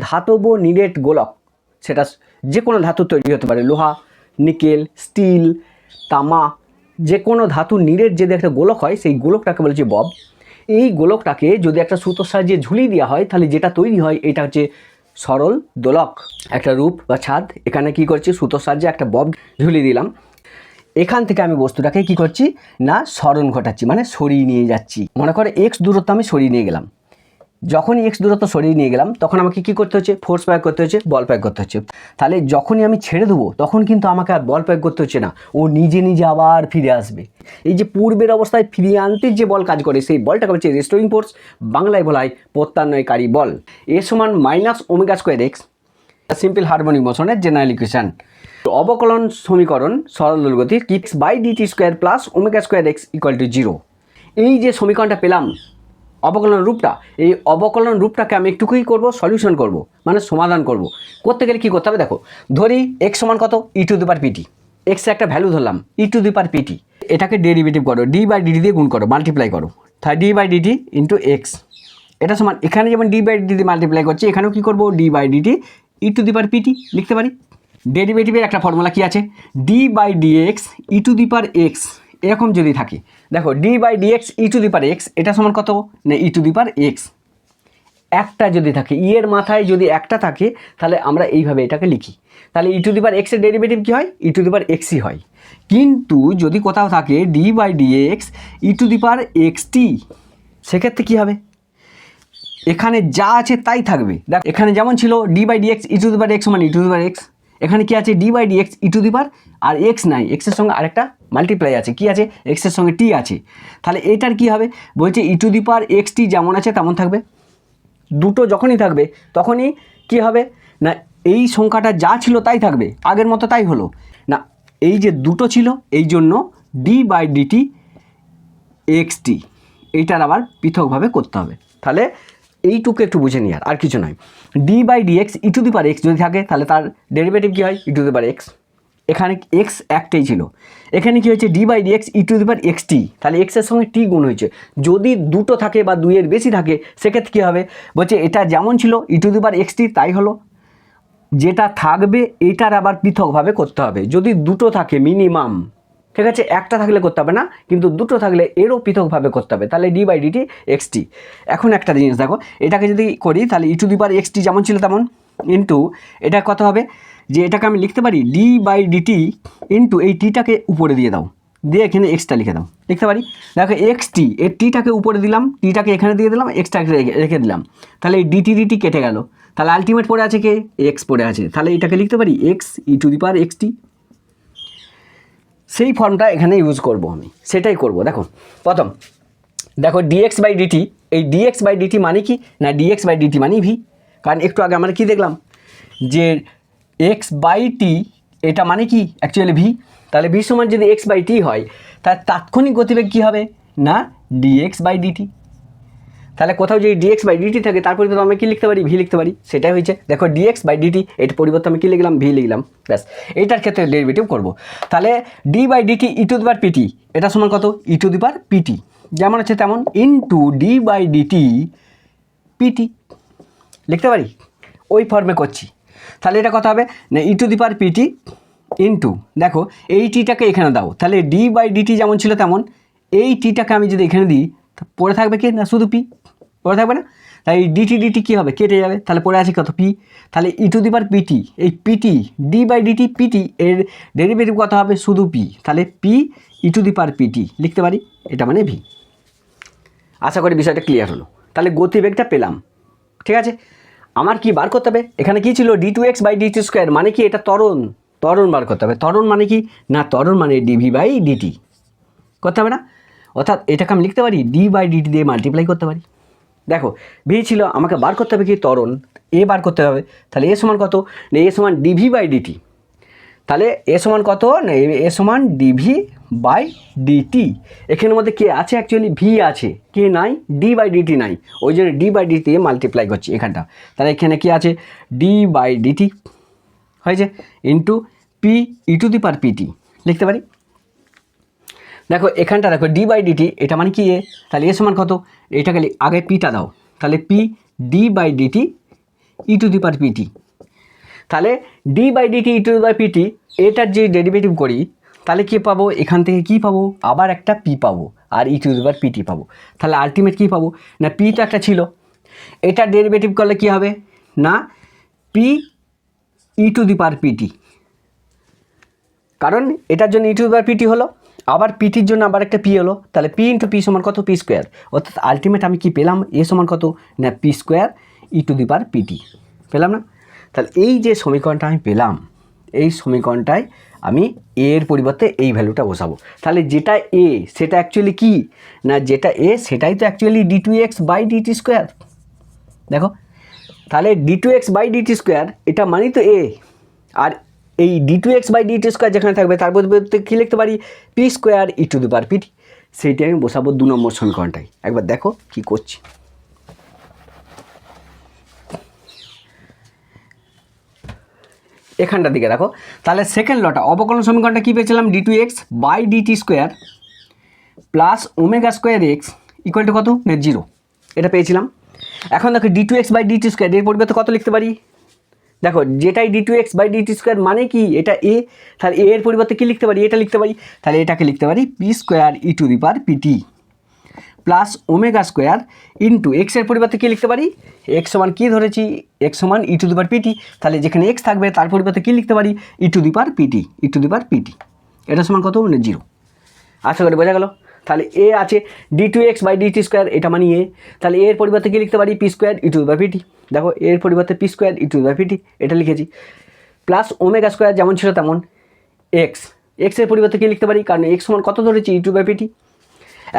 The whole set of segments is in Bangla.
ধাতব নিরেট গোলক, সেটা যে কোনো ধাতু তৈরি হতে পারে, লোহা, নিকেল, স্টিল, তামা, যে কোনো ধাতু নিরেট যদি একটা গোলক হয় সেই গোলকটাকে বলছে বব। এই গোলকটাকে যদি একটা সুতোর সাহায্যে ঝুলিয়ে দেওয়া হয় তাহলে যেটা তৈরি হয় এটা হচ্ছে সরল দোলক। একটা রূপ বা ছাদ, এখানে কি করছি সুতোর সাহায্যে একটা বব ঝুলিয়ে দিলাম, এখান থেকে আমি বস্তুটাকে কি করছি না সরণ ঘটাচ্ছি, মানে সরিয়ে নিয়ে যাচ্ছি। মনে করে এক্স দূরত্ব আমি সরিয়ে নিয়ে গেলাম, যখনই এক্স দূরত্ব সরিয়ে নিয়ে গেলাম তখন আমাকে কি করতে হচ্ছে ফোর্স প্রয়োগ করতে হচ্ছে, বল প্রয়োগ করতে হচ্ছে। তাহলে যখনই আমি ছেড়ে দেবো তখন কিন্তু আমাকে আর বল প্রয়োগ করতে হচ্ছে না, ও নিজে নিজে আবার ফিরে আসবে। এই যে পূর্বের অবস্থায় ফিরিয়ে আনতে যে বল কাজ করে সেই বলটাকে হচ্ছে রেস্টোরিং ফোর্স, বাংলায় বলা হয় প্রত্যান্বয়কারী বল। এ সমান minus omega square X, simple harmonic মোশনের জেনারেল ইকুয়েশন। অবকলন সমীকরণ সরল দোলগতির কিক্স by DT square plus omega square x equal to 0। এই যে সমীকরণটা পেলাম অবকলন রূপটা, এই অবকলন রূপটাকে আমি একটুকুই করব সলিউশন করব, মানে সমাধান করব। করতে গেলে কী করতে হবে দেখো, ধরি এক্স সমান কত ই টু দি পাওয়ার পিটি, এক্সে একটা ভ্যালু ধরলাম E to the power PT, এটাকে ডেরিভেটিভ করো, ডি বাই ডিটি দিয়ে গুণ করো, মাল্টিপ্লাই করো, তাহলে D by DT into X. এটা সমান এখানে যেমন ডি বাই ডিটি মাল্টিপ্লাই করছি এখানেও কী করবো D by DT E to the power PT লিখতে পারি। ডেরিভেটিভের একটা ফর্মুলা কি আছে, D by DX E to the power X, এরকম যদি থাকে দেখো D by DX E to the power X, এটা সমান কত না E to the power x. একটা যদি থাকে ই এর মাথায় যদি একটা থাকে তাহলে আমরা এইভাবে এটাকে লিখি, তাহলে ই টু দি পাওয়ার এক্সের ডেরিভেটিভ কী হয় ই টু দি পাওয়ার এক্সই হয়। কিন্তু যদি কোথাও থাকে D by DX E to the power X T, সেক্ষেত্রে কী হবে, এখানে যা আছে তাই থাকবে। দেখ এখানে যেমন ছিল D by DX E to the power X সমান E to the power X, এখানে কি আছে D by DX E to the power আর এক্স নাই, এক্সের সঙ্গে আরেকটা মাল্টিপ্লাই আছে, কি আছে এক্সের সঙ্গে টি আছে, তাহলে এটার কি হবে বলছে ই টু দি পাওয়ার এক্স টি যেমন আছে তেমন থাকবে। দুটো যখনই থাকবে তখনই কি হবে না এই সংখ্যাটা যা ছিল তাই থাকবে, আগের মতো তাই হলো না, এই যে দুটো ছিল এই জন্য ডি বাই ডিটি এক্স টি এইটার আবার পৃথকভাবে করতে হবে। তাহলে এইটুকু একটু বুঝে নিই, আর কিছু নয়। D by DX E to the power X যদি থাকে তাহলে তার ডেরিভেটিভ কী হয় E to the power X, এখানে এক্স একটাই ছিল, এখানে কী হয়েছে D by DX E to the power X T, তাহলে এক্সের সঙ্গে টি গুণ হয়েছে। যদি দুটো থাকে বা দুইয়ের বেশি থাকে সেক্ষেত্রে কী হবে বলছে এটা যেমন ছিল ই টু দি পাওয়ার এক্স টি তাই হলো, যেটা থাকবে এটার আবার পৃথকভাবে করতে হবে। যদি দুটো থাকে মিনিমাম, ঠিক আছে, একটা থাকলে করতে হবে না, কিন্তু দুটো থাকলে এরও পৃথকভাবে করতে হবে, তাহলে ডি বাই ডিটি এক্স টি। এখন একটা জিনিস দেখো, এটাকে যদি করি তাহলে E to the power X টি যেমন ছিল তেমন, ইন্টু এটা কত হবে যে এটাকে আমি লিখতে পারি ডি বাই ডিটি ইন্টু এই টিটাকে উপরে দিয়ে দাও, দিয়ে এখানে এক্সটা লিখে দাও, লিখতে পারি দেখো এক্স টি, এর টিটাকে উপরে দিলাম, টিটাকে এখানে দিয়ে দিলাম, এক্সটাকে রেখে দিলাম, তাহলে এই ডিটি ডিটি কেটে গেল, তাহলে আলটিমেট পড়ে আছে কে এক্স পড়ে আছে, তাহলে এটাকে লিখতে পারি X E to the power X T. সেই ফর্মটা এখানে ইউজ করব আমি, সেটাই করব। দেখো প্রথম দেখো ডিএক্স বাই ডিটি, এই ডিএক্স বাই ডিটি মানে কি না ডিএক্স বাই ডিটি মানে ভি, কারণ একটু আগে আমরা কি দেখলাম যে এক্স বাই টি এটা মানে কি অ্যাকচুয়ালি ভি, তাহলে ভি সমান যদি এক্স বাই টি হয় তাহলে তাৎক্ষণিক গতিবেগ কী হবে না ডিএক্স বাই ডিটি। তাহলে কোথাও যদি ডিএক্স বাই ডিটি থাকে তারপরে তো আমি কী লিখতে পারি ভি লিখতে পারি, সেটাই হয়েছে। দেখো ডিএক্স বাই ডিটি এর পরিবর্তে আমি কী লিখলাম ভি লিখলাম, ব্যাস এইটার ক্ষেত্রে ডেরিভেটিভ করব। তাহলে D by DT E to the power PT এটা সমান কত ই টু দি পাওয়ার পিটি যেমন আছে তেমন into D by DT PT লিখতে পারি, ওই ফর্মে করছি। তাহলে এটা কত হবে না E to the power PT into দেখো এই টিটাকে এখানে দাও, তাহলে ডি বাই ডিটি যেমন ছিল তেমন এই টিটাকে আমি যদি এখানে দিই পড়ে থাকবে কি না শুধু পি, পড়ে থাকবে না, তাই ডিটি ডিটি কী হবে কেটে যাবে, তাহলে পড়ে আছে কত পি, তাহলে E to the power PT এই PT D by DT PT এর ডেরিভেটিভ কত হবে শুধু পি, তাহলে P E to the power PT লিখতে পারি, এটা মানে ভি। আশা করি বিষয়টা ক্লিয়ার হলো। তাহলে গতিবেগটা পেলাম, ঠিক আছে। আমার কি বার করতে হবে, এখানে কি ছিল D two x by DT square মানে কি এটা ত্বরণ, ত্বরণ বার করতে হবে। ত্বরণ মানে কি না ত্বরণ মানে ডিভি বাই ডিটি করতে হবে না, অর্থাৎ এটাকে আমি লিখতে পারি ডি বাই ডিটি দিয়ে মাল্টিপ্লাই করতে পারি। দেখো ভি ছিল আমাকে বার করতে হবে কি ত্বরণ, এ বার করতে হবে, তাহলে এ সমান কত না এ সমান ডিভি বাই ডিটি, তাহলে এ সমান কত না এ সমান ডিভি বাই ডিটি, এখানের মধ্যে কে আছে অ্যাকচুয়ালি ভি আছে, কে নাই ডি বাই ডিটি নাই, ওই জন্য ডি বাই ডিটি দিয়ে মাল্টিপ্লাই করছি এখানটা, তাহলে এখানে কি আছে ডি বাই ডিটি হয়েছে into P E to the power PT লিখতে পারি। দেখো এখানটা দেখো ডি বাই ডিটি এটা মানে কি এ, তাহলে এ সমান কত এটাকে আগে পিটা দাও, তাহলে P D by DT E to the power PT. তাহলে D by DT E to the power PT এটার যে ডেরিভেটিভ করি তাহলে কী পাবো, এখান থেকে কী পাবো, আবার একটা পি পাবো আর ই টু দি পাওয়ার পিটি পাবো। তাহলে আলটিমেট কী পাবো না, পি তো একটা ছিল, এটা ডেরিভেটিভ করলে কী হবে না P E to the power PT, কারণ এটার জন্য ই টু দি পাওয়ার পিটি হলো, আবার পিটির জন্য আবার একটা পি হলো, তাহলে পি ইন্টু পি সমান কত, পি স্কোয়ার। অর্থাৎ আলটিমেট আমি কি পেলাম, এ সমান কত না P square e to the power p t পেলাম না। তাহলে এই যে সমীকরণটা আমি পেলাম, এই সমীকরণটায় আমি এর পরিবর্তে এই ভ্যালুটা বসাবো। তাহলে যেটা এ সেটা অ্যাকচুয়ালি কি না, যেটা এ সেটাই তো actually d two x by DT square. দেখো তাহলে d two x by DT square এটা মানেই তো এ, আর এই d two x by DT square যেখানে থাকবে তার পরিবর্তে কী লিখতে পারি, p square e to the power p t. সেইটি আমি বসাবো 2 নম্বর সমীকরণটাই। একবার দেখো কি করছি। এখানটার দিকে দেখো, তাহলে সেকেন্ড লটা অবকলন সমীকরণটা কী পেয়েছিলাম, d two x by DT square plus omega square x equal to কত না 0, এটা পেয়েছিলাম। এখন দেখো d two x by DT square এর পরিবর্তে কত লিখতে পারি, দেখো যেটাই d two x by DT square মানে কি এটা এ, তাহলে এ এর পরিবর্তে কী লিখতে পারি, এটা লিখতে পারি, তাহলে এটাকে লিখতে পারি p square e to the power p t plus omega square into এক্সের পরিবর্তে কী লিখতে পারি, এক্স সমান কী ধরেছি, এক্স সমান E to the power PT, তাহলে যেখানে এক্স থাকবে তার পরিবর্তে কী লিখতে পারি, E to the power PT, E to the power PT, এটা সমান কত মানে 0। আশা করি বোঝা গেল। তাহলে এ আছে d two x by DT square, এটা মানে এ, তাহলে এর পরিবর্তে কী লিখতে পারি, p square e to the power p t, দেখো এর পরিবর্তে p square e to the power PT এটা লিখেছি, প্লাস ওমেগা স্কোয়ার যেমন ছিল তেমন এক্স, এক্সের পরিবর্তে কী লিখতে পারি, কারণ এক্স সমান কত ধরেছি, ই টু দি পাওয়ার পিটি।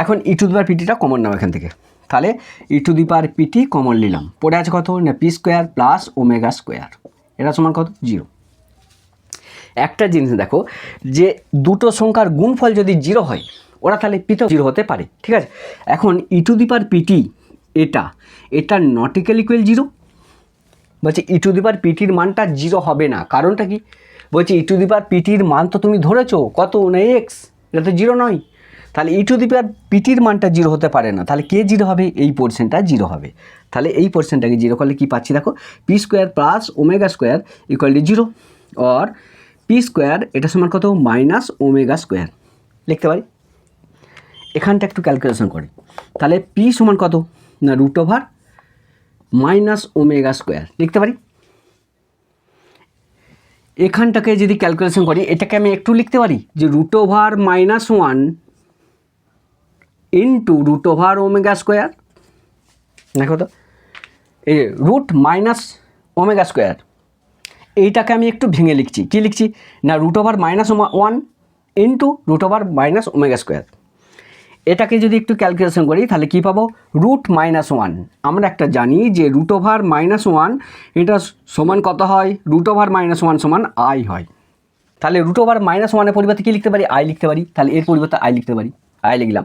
এখন ই টু দি পাওয়ার পিটিটা কমন নাও এখান থেকে, তাহলে E to the power PT common নিলাম, পড়ে আছে কত না P square plus omega square, এটা সমান কত 0। একটা জিনিস দেখো যে দুটো সংখ্যার গুণফল যদি 0 হয় ওরা তাহলে পিতেও 0 হতে পারে, ঠিক আছে। এখন ই টু দি পাওয়ার পিটি এটা নট ইকুয়াল 0, বলছে ই টু দি পাওয়ার পিটির মানটা 0 হবে না, কারণটা কি, বলছে ই টু দি পাওয়ার পিটির মান তো তুমি ধরেছো কত না এক্স, এটা তো 0 নয়, তাহলে ই টু দি পাওয়ার পিটির মানটা 0 হতে পারে না, তাহলে কে 0 হবে, এই পোর্শনটা 0 হবে। তাহলে এই পোর্শনটাকে 0 করলে কী পাচ্ছি দেখো, p square plus omega square equal to 0, আর পি স্কোয়ার এটা সমান কত মাইনাস ওমেগা স্কোয়ার লিখতে পারি। এখানটা একটু ক্যালকুলেশন করি, তাহলে পি সমান কত না root over minus omega square লিখতে পারি। এখানটাকে যদি ক্যালকুলেশন করি এটাকে আমি একটু লিখতে পারি যে root over -1 into root over omega square, দেখো তো এই রুট মাইনাস ওমেগা স্কোয়ার, এইটাকে আমি একটু ভেঙে লিখছি, কী লিখছি না root over -1 into root over minus omega square. এটাকে যদি একটু ক্যালকুলেশন করি তাহলে কী পাবো, রুট -1, আমরা একটা জানি যে রুট ওভার -1 এটা সমান কত হয়, রুট ওভার -1 সমান আই হয়, তাহলে রুট ওভার -1-এর পরিবর্তে কী লিখতে পারি, আই লিখতে পারি, তাহলে এর পরিবর্তে আই লিখতে পারি, আই লিখলাম।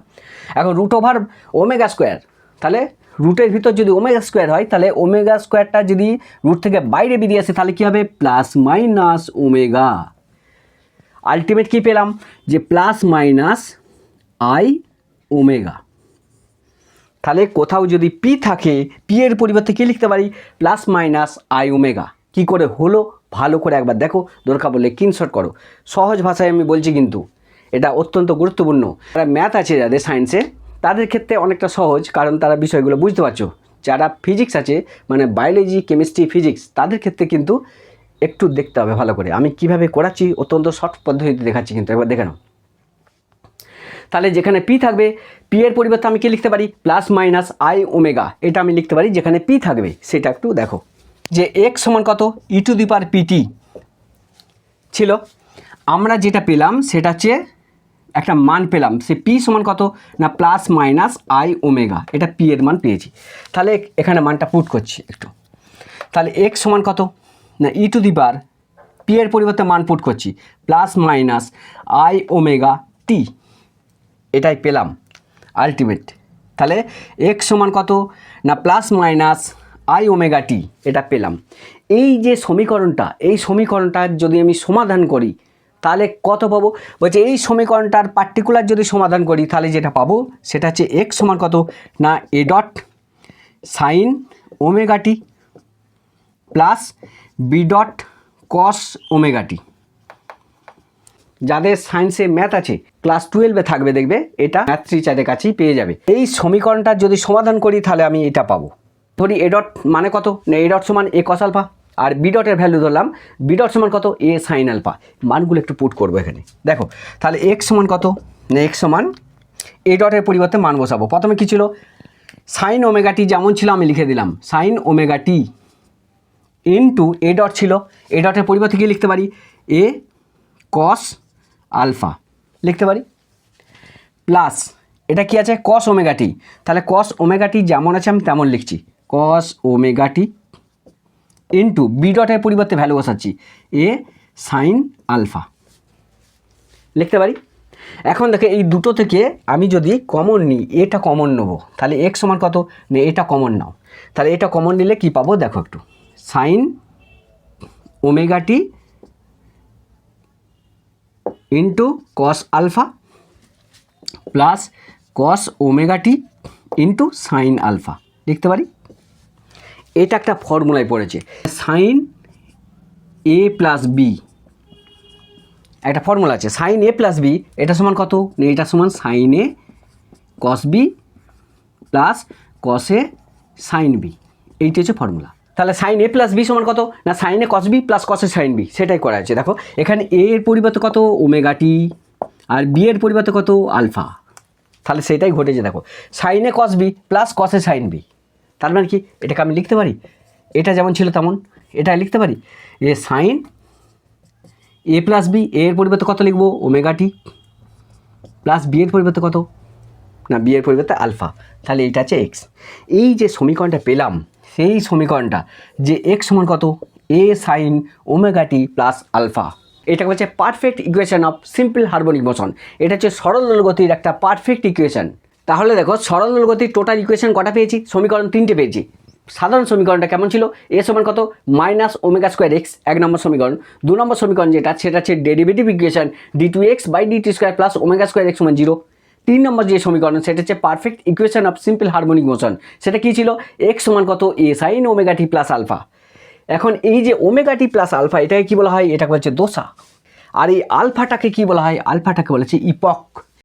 এখন রুট ওভার ওমেগা স্কোয়ার, তাহলে রুটের ভিতর যদি ওমেগা স্কোয়ার হয় তাহলে ওমেগা স্কোয়ারটা যদি রুট থেকে বাইরে বেরিয়ে আসে তাহলে কী হবে, প্লাস মাইনাস ওমেগা, আলটিমেট কী পেলাম যে প্লাস মাইনাস আই ওমেগা। তাহলে কোথাও যদি পি থাকে পি এর পরিবর্তে কী লিখতে পারি, প্লাস মাইনাস আই ওমেগা। কী করে হলো ভালো করে একবার দেখো, দরকার পড়লে স্ক্রিনশট করো, সহজ ভাষায় আমি বলছি কিন্তু এটা অত্যন্ত গুরুত্বপূর্ণ। যারা ম্যাথ আছে যাদের সায়েন্সে তাদের ক্ষেত্রে অনেকটা সহজ, কারণ তারা বিষয়গুলো বুঝতে পারছো। যারা ফিজিক্স আছে মানে বায়োলজি কেমিস্ট্রি ফিজিক্স তাদের ক্ষেত্রে কিন্তু একটু দেখতে হবে ভালো করে, আমি কিভাবে করাচ্ছি অত্যন্ত শর্ট পদ্ধতিতে দেখাচ্ছি, কিন্তু একবার দেখে নাও। তাহলে যেখানে পি থাকবে পি এর পরিবর্তে আমি কি লিখতে পারি, প্লাস মাইনাস আই ওমেগা, এটা আমি লিখতে পারি যেখানে পি থাকবে। সেটা একটু দেখো যে এক্স সমান কত ই টু দি পাওয়ার পিটি ছিল, আমরা যেটা পেলাম সেটা হচ্ছে একটা মান পেলাম, সে পি সমান কত না প্লাস মাইনাস আই ওমেগা, এটা পি এর মান পেয়েছি। তাহলে এখানে মানটা পুট করছি একটু, তাহলে এক্স সমান কত না E to the power P এর পরিবর্তে মান পুট করছি plus minus I omega t, এটাই পেলাম আলটিমেট। তাহলে এক্স সমান কত না plus minus I omega t, এটা পেলাম। এই যে সমীকরণটা, এই সমীকরণটা যদি আমি সমাধান করি তাহলে কত পাবো, বলছে এই সমীকরণটার পার্টিকুলার যদি সমাধান করি তাহলে যেটা পাবো সেটা হচ্ছে এক্স সমান কত না A dot sine omega T plus B dot cos omega T. যাদের সায়েন্সে ম্যাথ আছে ক্লাস 12-এ থাকবে দেখবে, এটা ম্যাথ টিচারের কাছেই পেয়ে যাবে। এই সমীকরণটা যদি সমাধান করি তাহলে আমি এটা পাবো। ধরি এ ডট মানে কত না এ ডট সমান এ কস আলফা, আর বি ডটের ভ্যালু ধরলাম বি ডট সমান কত এ সাইন আলফা। মানগুলো একটু পুট করবো এখানে, দেখো তাহলে এক্স সমান কত না এক্স সমান এ ডটের পরিবর্তে মান বসাবো। প্রথমে কী ছিল সাইন ওমেগা টি, যেমন ছিল আমি লিখে দিলাম sign omega T into A dot ছিল, এ ডটের পরিবর্তে কী লিখতে পারি এ কস আলফা লিখতে পারি, প্লাস এটা কি আছে কস ওমেগা টি, তাহলে কস ওমেগা টি যেমন আছে আমি তেমন লিখছি কস ওমেগা টি ইন্টু বি ডটের পরিবর্তে ভ্যালু বসাচ্ছি এ সাইন আলফা লিখতে পারি। এখন দেখো এই দুটো থেকে আমি যদি কমন নিই, এটা কমন নেবো, তাহলে এক্স সমান কত না এটা কমন নাও, তাহলে এটা কমন নিলে কি পাবো দেখো একটু sine omega T into cos alpha plus cos omega T into sine alpha লিখতে পারি। এটা একটা ফর্মুলায় পড়েছে সাইন এ প্লাস বি, একটা ফর্মুলা আছে সাইন এ প্লাস বি, এটা সমান কত না এটা সমান sine A cos B plus cos A sine B, এইটি হচ্ছে ফর্মুলা। তাহলে সাইন এ প্লাস বি সমান কত না sign A cos B plus cos A sine B, সেটাই করা আছে। দেখো এখানে এ এর পরিবর্তে কত ওমেগা টি আর বি এর পরিবর্তে কত আলফা, তাহলে সেটাই ঘটেছে। দেখো sign A cos B plus cos A sine B, তার মানে কি এটাকে আমি লিখতে পারি এটা যেমন ছিল তেমন এটা লিখতে পারি এ সাইন এ প্লাস বি, এর পরিবর্তে কত লিখবো ওমেগা টি প্লাস বি এর পরিবর্তে কত না বি এর পরিবর্তে আলফা, তাহলে এইটা আছে এক্স। এই যে সমীকরণটা পেলাম সেই সমীকরণটা যে এক্স সমান কত a sine omega T plus alpha, এটা হচ্ছে perfect equation of simple harmonic motion. এটা হচ্ছে সরল দোলগতির একটা পারফেক্ট ইকুয়েশন। তাহলে দেখো সরল দোলগতির টোটাল ইকুয়েশন কটা পেয়েছি, সমীকরণ 3টে পেয়েছি। সাধারণ সমীকরণটা কেমন ছিল এ সমান কত minus omega square x, 1 number সমীকরণ। 2 নম্বর সমীকরণ যেটা সেটা হচ্ছে derivative equation d2x by dt square plus omega square x সমান 0। 3 নম্বর যে সমীকরণ সেটা হচ্ছে perfect equation of simple harmonic motion, সেটা কী ছিল এক্স সমান কত a sine omega T plus alpha. এখন এই যে ওমেগা টি প্লাস আলফা এটাকে কী বলা হয়, এটাকে বলছে দোসা। আর এই আলফাটাকে কী বলা হয়, আলফাটাকে বলেছে ইপক।